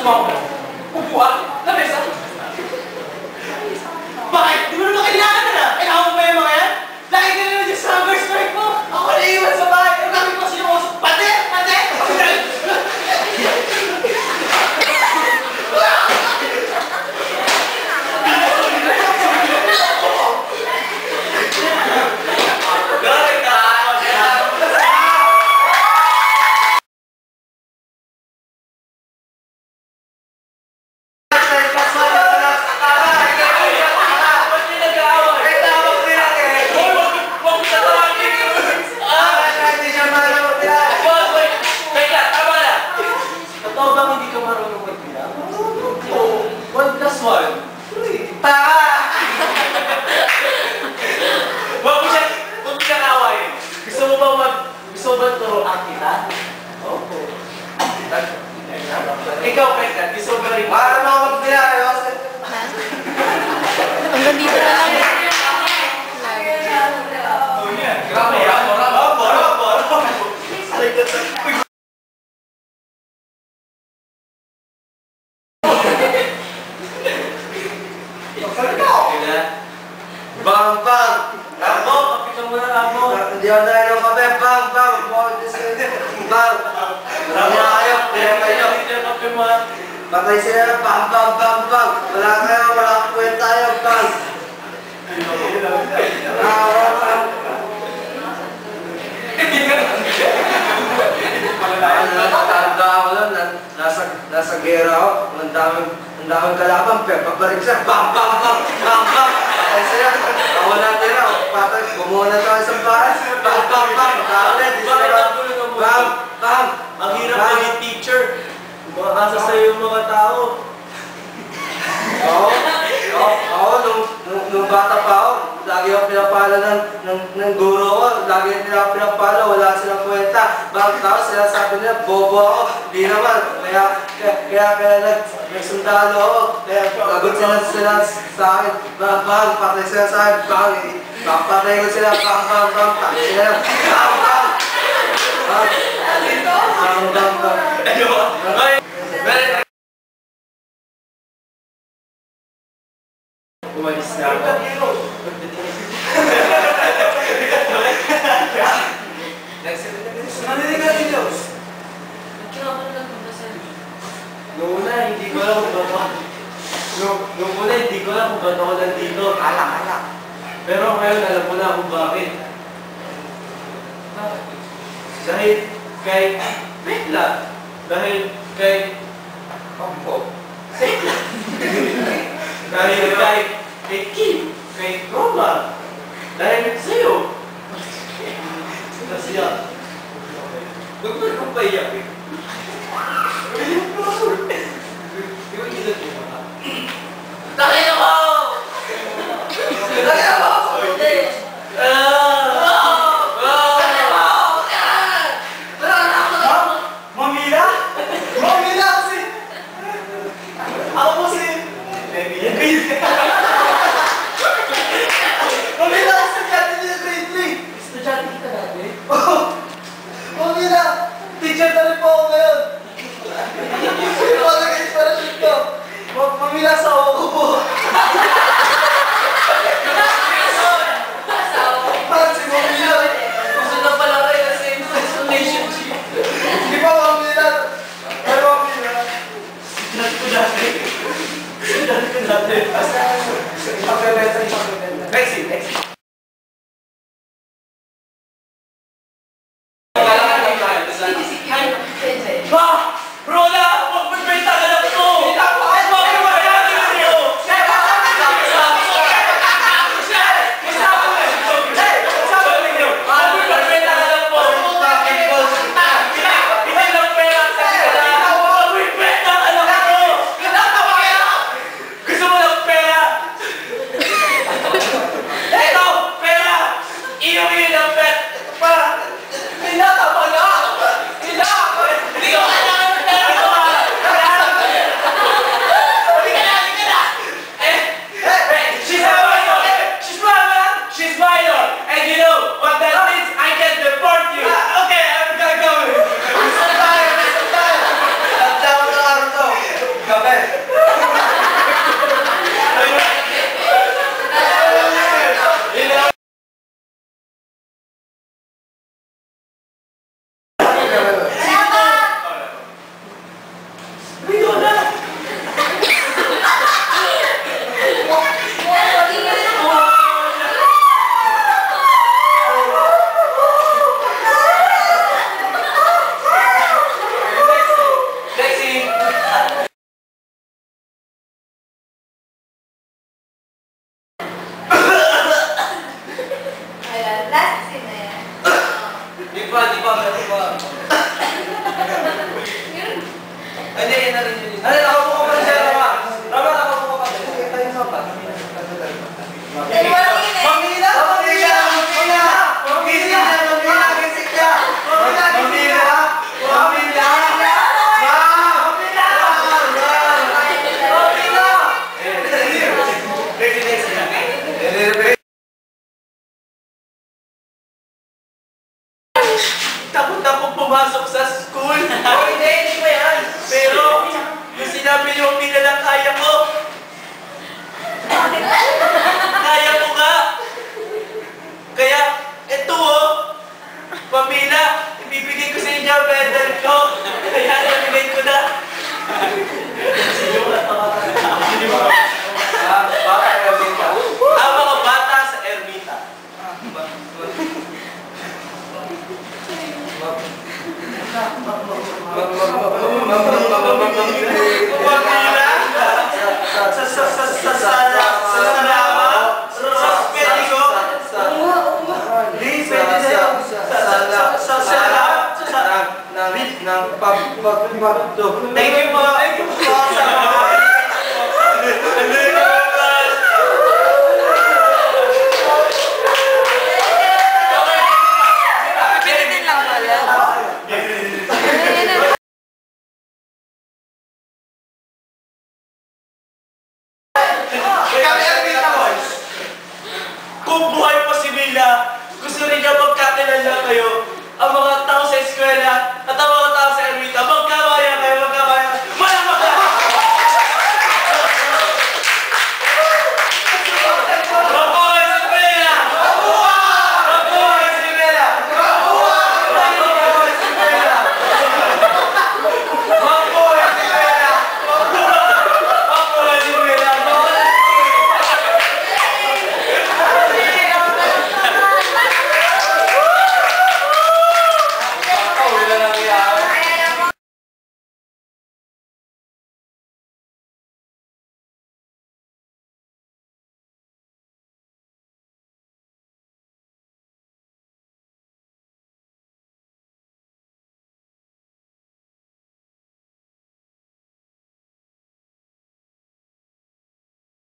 mo? Upuan? Lamesa? Bakit? Di mo naman kailangan na na? Kailangan mo ba yung mga yan? Lagi ka na naman dyan sa number strike mo! Ako naiiwan sa bahay! Ang kami ko sinukusok! Pati! Pati! Ikaw, Pekka, gusto ba rin? Para mga magbilayo. Hanggang dito na lang. Grabe yan. Boro. Bang, bang! Ramo, kapitan mo na Ramo. Hindi ako dahil ng kape. Bang, bang! Bang! Ramo ayok, pinag kayo. Patay sila, bang, bang, bang, bang! Wala kayo, wala kapuin tayo, bang! Tanda ako lang, nasa gera ako. Ang daming kalaban, pabalik siya, bang, bang, bang, bang, bang! Patay sila, ako natin ako, patay, bumuha na tayo sa bahay, bang, bang, bang! Bang, bang! Ang hirap maging teacher. Umakasa sa'yo yung mga tao. Oo, nung bata pa ako, lagi ako pinapala ng guro ko, lagi nila pinapala, wala silang kwenta. Bakit ako, sila sabi nila, bobo ako, di naman. Kaya nagsundalo ako, kaya lagot sila sa akin, bang, patay sila sa akin, bang, papatay ko sila, bang, patay sila, bang, Umalis na ako. Narinig ka rin, Diyos. Noong una, hindi ko alam kung ba't ako nandito. Alak. Pero ngayon, alam ko na kung bakit. Dahil kay Pekla. Dahil kay Pampo. Dahil kay Kim. Kay Roma. Dahil sa'yo. Kasi yan. Huwag mo nang paiyak eh. Hindi mo pasur. Di ba ilan mo ba? Takin ako! Takin ako! Mamila kasi! Ako po si... yan. Last scene na yan. Di ba? Yun. Hindi, yun na rin yun. Ano, nakaupo ka pa rin siya, Rama. Rama, nakaupo ka pa. Sige, tayo sa pa. Dali, walang ingay. Mamila! Mamila! Mamila! Mamila! Mamila! Gising ka! Mamila! Mamila! Mamila! Takot akong pumasok sa school. Hindi pa yan. Pero, yung sinabi niyo, Mila lang kaya ko. Kaya ko nga. Kaya, eto Pamila, ibibigay ko sa inyo ang medal ko. Kaya, nabigay ko na. Ang mga bata sa Ermita. Thank you po. Pinitin lang pala. Kung buhay pa si Mila, gusto rin niya magkakilala kayo, ang mga tao sa eskwela